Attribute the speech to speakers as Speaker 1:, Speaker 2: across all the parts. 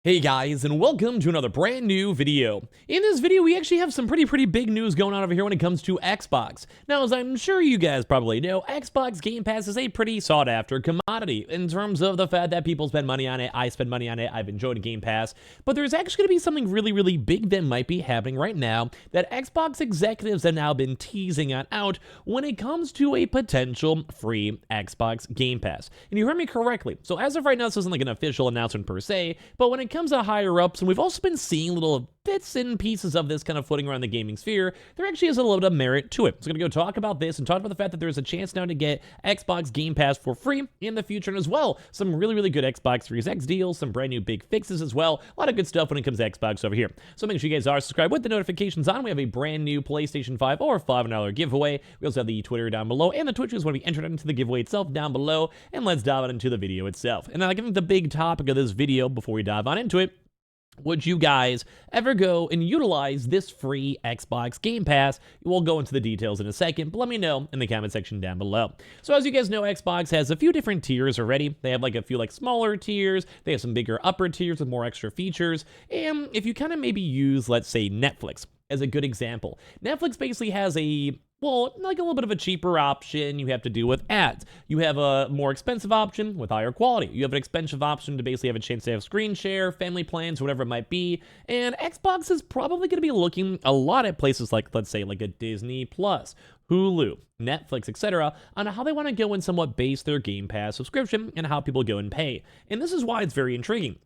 Speaker 1: Hey guys, and welcome to another brand new video. In this video, we actually have some pretty big news going on over here when it comes to Xbox. Now, as I'm sure you guys probably know, Xbox Game Pass is a pretty sought after commodity in terms of the fact that people spend money on it, I spend money on it, I've enjoyed Game Pass, but there's actually going to be something really big that might be happening right now that Xbox executives have now been teasing on out when it comes to a potential free Xbox Game Pass. And you heard me correctly, so as of right now, this isn't like an official announcement per se, but when it comes to higher ups, and we've also been seeing little bits and pieces of this kind of floating around the gaming sphere, there actually is a little bit of merit to it. So I'm going to go talk about this and talk about the fact that there's a chance now to get Xbox Game Pass for free in the future, and as well, some really good Xbox Series X deals, some brand new big fixes as well. A lot of good stuff when it comes to Xbox over here. So make sure you guys are subscribed with the notifications on. We have a brand new PlayStation 5 or $500 giveaway. We also have the Twitter down below, and the Twitch is going to be entered into the giveaway itself down below. And let's dive into the video itself. And I think the big topic of this video before we dive on into it, would you guys ever go and utilize this free Xbox Game Pass? We'll go into the details in a second, but let me know in the comment section down below. So as you guys know, Xbox has a few different tiers already. They have like a few like smaller tiers. They have some bigger upper tiers with more extra features. And if you kind of maybe use, let's say, Netflix as a good example, Netflix basically has like a little bit of a cheaper option you have to do with ads. You have a more expensive option with higher quality. You have an expensive option to basically have a chance to have screen share, family plans, whatever it might be. And Xbox is probably going to be looking a lot at places like, let's say, like a Disney Plus, Hulu, Netflix, etc., on how they want to go and somewhat base their Game Pass subscription and how people go and pay. And this is why it's very intriguing.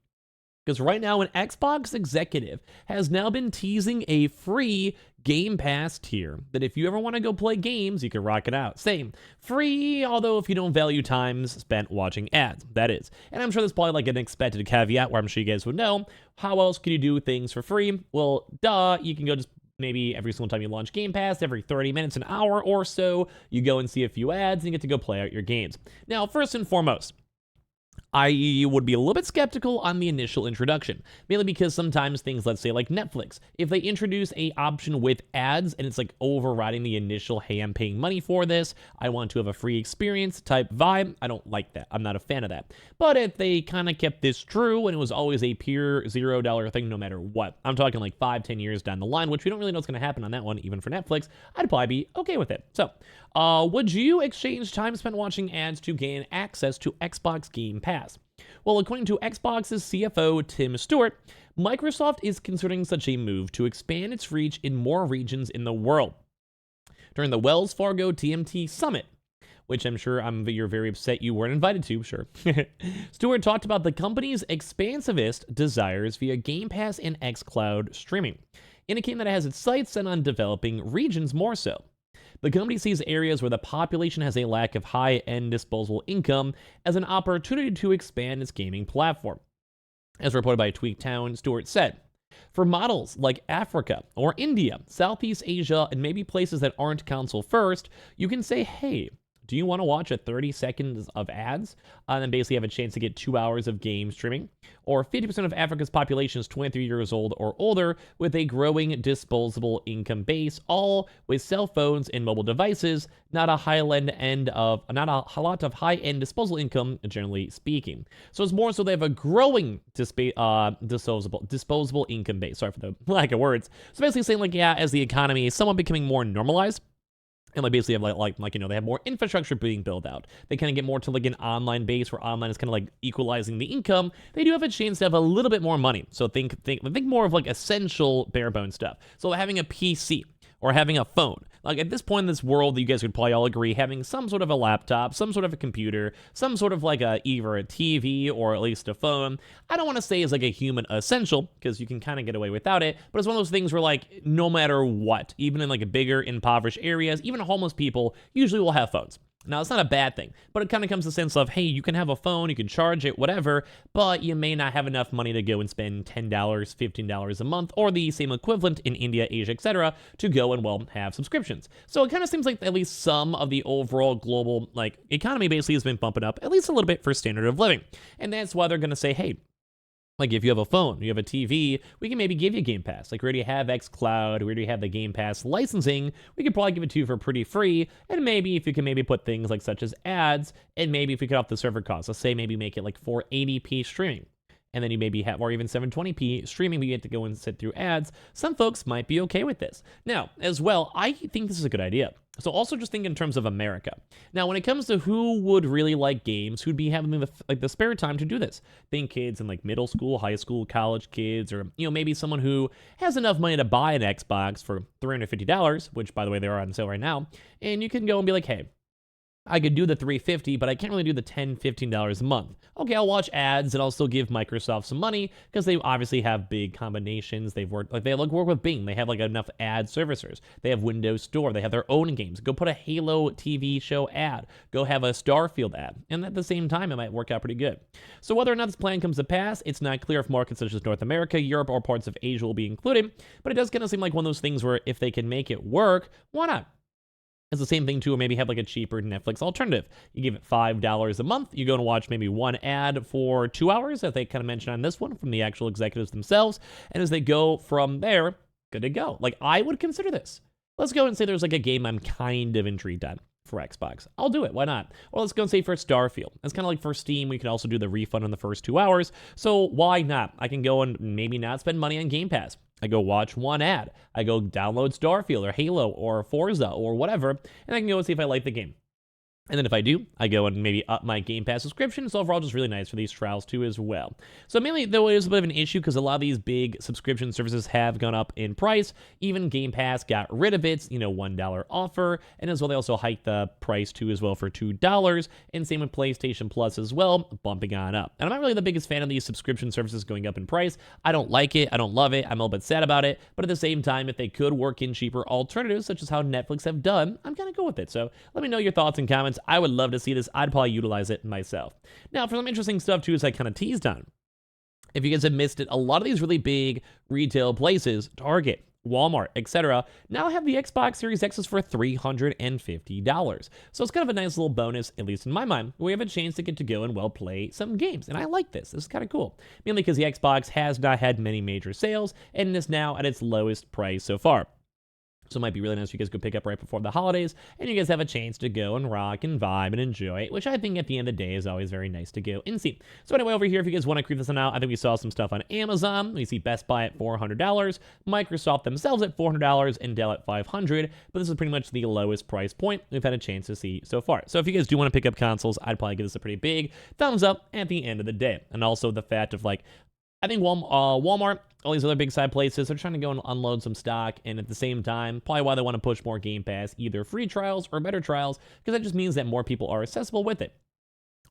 Speaker 1: Because right now, an Xbox executive has now been teasing a free Game Pass tier that if you ever want to go play games, you can rock it out. Same. Free, although if you don't value times spent watching ads, that is. And I'm sure there's probably like an expected caveat where I'm sure you guys would know, how else can you do things for free? Well, duh, you can go just maybe every single time you launch Game Pass, every 30 minutes, an hour or so, you go and see a few ads and you get to go play out your games. Now, first and foremost, I would be a little bit skeptical on the initial introduction, mainly because sometimes things, let's say like Netflix, if they introduce a option with ads and it's like overriding the initial, hey, I'm paying money for this, I want to have a free experience type vibe, I don't like that. I'm not a fan of that. But if they kind of kept this true and it was always a pure $0 thing no matter what, I'm talking like 5-10 years down the line, which we don't really know what's going to happen on that one, even for Netflix, I'd probably be okay with it. So, would you exchange time spent watching ads to gain access to Xbox Game Pass? Well, according to Xbox's CFO, Tim Stewart, Microsoft is considering such a move to expand its reach in more regions in the world. During the Wells Fargo TMT Summit, which I'm sure you're very upset you weren't invited to, sure. Stewart talked about the company's expansivist desires via Game Pass and xCloud streaming, indicating that it has its sights set on developing regions more so. The company sees areas where the population has a lack of high-end disposable income as an opportunity to expand its gaming platform. As reported by Tweaktown, Stewart said, for models like Africa or India, Southeast Asia, and maybe places that aren't console first, you can say, hey, do you want to watch a 30 seconds of ads and then basically have a chance to get 2 hours of game streaming? Or 50% of Africa's population is 23 years old or older with a growing disposable income base, all with cell phones and mobile devices, not a lot of high-end disposable income, generally speaking. So it's more so they have a growing disposable income base. Sorry for the lack of words. So basically saying like, yeah, as the economy is somewhat becoming more normalized, and like basically have they have more infrastructure being built out. They kind of get more to like an online base where online is kind of like equalizing the income. They do have a chance to have a little bit more money. So think more of like essential bare bones stuff. So having a PC or having a phone. Like at this point in this world, you guys would probably all agree, having some sort of a laptop, some sort of a computer, some sort of like either a TV or at least a phone, I don't want to say is like a human essential, because you can kind of get away without it, but it's one of those things where like no matter what, even in like a bigger impoverished areas, even homeless people usually will have phones. Now, it's not a bad thing, but it kind of comes to the sense of, hey, you can have a phone, you can charge it, whatever, but you may not have enough money to go and spend $10, $15 a month, or the same equivalent in India, Asia, etc., to go and, well, have subscriptions. So it kind of seems like at least some of the overall global, like, economy basically has been bumping up at least a little bit for standard of living. And that's why they're going to say, hey, like if you have a phone, you have a TV, we can maybe give you Game Pass. Like we already have xCloud, we already have the Game Pass licensing, we could probably give it to you for pretty free, and maybe if you can maybe put things like such as ads, and maybe if we cut off the server costs, let's say maybe make it like 480p streaming. and then you maybe have, or even 720p streaming, but you have to go and sit through ads, some folks might be okay with this. Now, as well, I think this is a good idea. So also just think in terms of America. Now, when it comes to who would really like games, who'd be having the spare time to do this, think kids in like middle school, high school, college kids, or maybe someone who has enough money to buy an Xbox for $350, which by the way they are on sale right now, and you can go and be like, hey, I could do the $350, but I can't really do the $10, $15 a month. Okay, I'll watch ads and I'll still give Microsoft some money because they obviously have big combinations. They've worked work with Bing. They have like enough ad servicers. They have Windows Store. They have their own games. Go put a Halo TV show ad. Go have a Starfield ad. And at the same time, it might work out pretty good. So whether or not this plan comes to pass, it's not clear if markets such as North America, Europe, or parts of Asia will be included. But it does kind of seem like one of those things where if they can make it work, why not? It's the same thing too, or maybe have like a cheaper Netflix alternative. You give it $5 a month. You go and watch maybe one ad for 2 hours, as they kind of mentioned on this one from the actual executives themselves. And as they go from there, good to go. Like, I would consider this. Let's go and say there's like a game I'm kind of intrigued on for Xbox. I'll do it. Why not? Or let's go and say for Starfield. It's kind of like for Steam, we can also do the refund on the first 2 hours. So why not? I can go and maybe not spend money on Game Pass. I go watch one ad. I go download Starfield or Halo or Forza or whatever, and I can go and see if I like the game. And then if I do, I go and maybe up my Game Pass subscription. So overall, just really nice for these trials too as well. So mainly, though, it is a bit of an issue because a lot of these big subscription services have gone up in price. Even Game Pass got rid of its, $1 offer. And as well, they also hiked the price too as well for $2. And same with PlayStation Plus as well, bumping on up. And I'm not really the biggest fan of these subscription services going up in price. I don't like it. I don't love it. I'm a little bit sad about it. But at the same time, if they could work in cheaper alternatives, such as how Netflix have done, I'm kind of cool with it. So let me know your thoughts and comments. I would love to see this. I'd probably utilize it myself. Now, for some interesting stuff too, as I kind of teased on, if you guys have missed it, a lot of these really big retail places, Target, Walmart, etc., now have the Xbox Series X's for $350. So it's kind of a nice little bonus, at least in my mind, where we have a chance to get to go and play some games. And I like this. This is kind of cool. Mainly because the Xbox has not had many major sales and is now at its lowest price so far. So it might be really nice if you guys go pick up right before the holidays, and you guys have a chance to go and rock and vibe and enjoy it, which I think at the end of the day is always very nice to go and see. So anyway, over here, if you guys want to creep this one out, I think we saw some stuff on Amazon. We see Best Buy at $400, Microsoft themselves at $400, and Dell at $500, but this is pretty much the lowest price point we've had a chance to see so far. So if you guys do want to pick up consoles, I'd probably give this a pretty big thumbs up at the end of the day. And also the fact of I think Walmart, all these other big side places, they're trying to go and unload some stock, and at the same time, probably why they want to push more Game Pass, either free trials or better trials, because that just means that more people are accessible with it.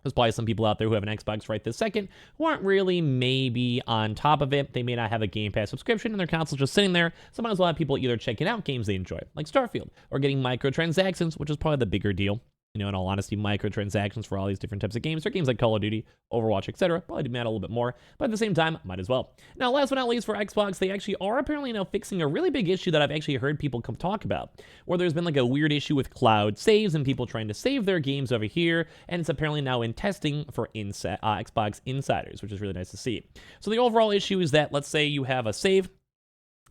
Speaker 1: There's probably some people out there who have an Xbox right this second who aren't really maybe on top of it. They may not have a Game Pass subscription, and their console's just sitting there. So might as well have people either checking out games they enjoy, like Starfield, or getting microtransactions, which is probably the bigger deal. In all honesty, microtransactions for all these different types of games, or games like Call of Duty, Overwatch, etc. Probably do matter a little bit more, but at the same time, might as well. Now, last but not least for Xbox, they actually are apparently now fixing a really big issue that I've actually heard people come talk about, where there's been like a weird issue with cloud saves and people trying to save their games over here, and it's apparently now in testing for Xbox insiders, which is really nice to see. So the overall issue is that, let's say you have a save,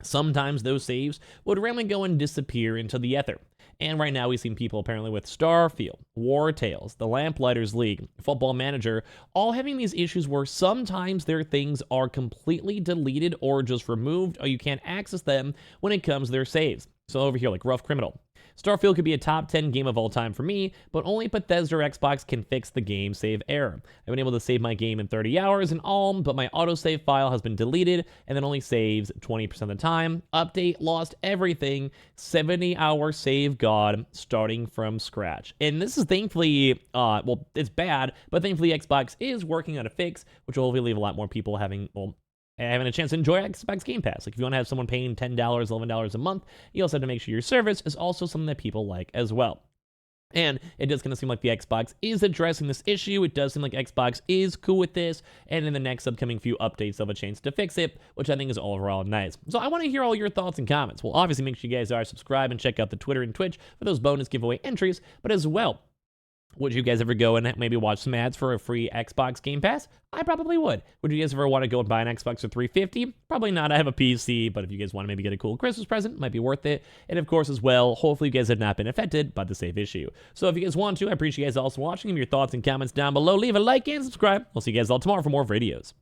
Speaker 1: sometimes those saves would randomly go and disappear into the ether. And right now we've seen people apparently with Starfield, War Tales, the Lamplighters League, Football Manager, all having these issues where sometimes their things are completely deleted or just removed, or you can't access them when it comes to their saves. So over here, like Rough Criminal. Starfield could be a top 10 game of all time for me, but only Bethesda or Xbox can fix the game save error. I've been able to save my game in 30 hours in all, but my autosave file has been deleted and then only saves 20% of the time. Update, lost everything, 70-hour save god, starting from scratch. And this is thankfully, it's bad, but thankfully Xbox is working on a fix, which will hopefully leave a lot more people having a chance to enjoy Xbox Game Pass. Like if you want to have someone paying $10, $11 a month, you also have to make sure your service is also something that people like as well. And it does kind of seem like the Xbox is addressing this issue. It does seem like Xbox is cool with this. And in the next upcoming few updates, they'll have a chance to fix it, which I think is overall nice. So I want to hear all your thoughts and comments. Well, obviously make sure you guys are subscribed and check out the Twitter and Twitch for those bonus giveaway entries. But as well, would you guys ever go and maybe watch some ads for a free Xbox Game Pass? I probably would. Would you guys ever want to go and buy an Xbox for $350? Probably not. I have a PC, but if you guys want to maybe get a cool Christmas present, it might be worth it. And of course, as well, hopefully you guys have not been affected by the save issue. So if you guys want to, I appreciate you guys also watching. Give me your thoughts and comments down below. Leave a like and subscribe. We'll see you guys all tomorrow for more videos.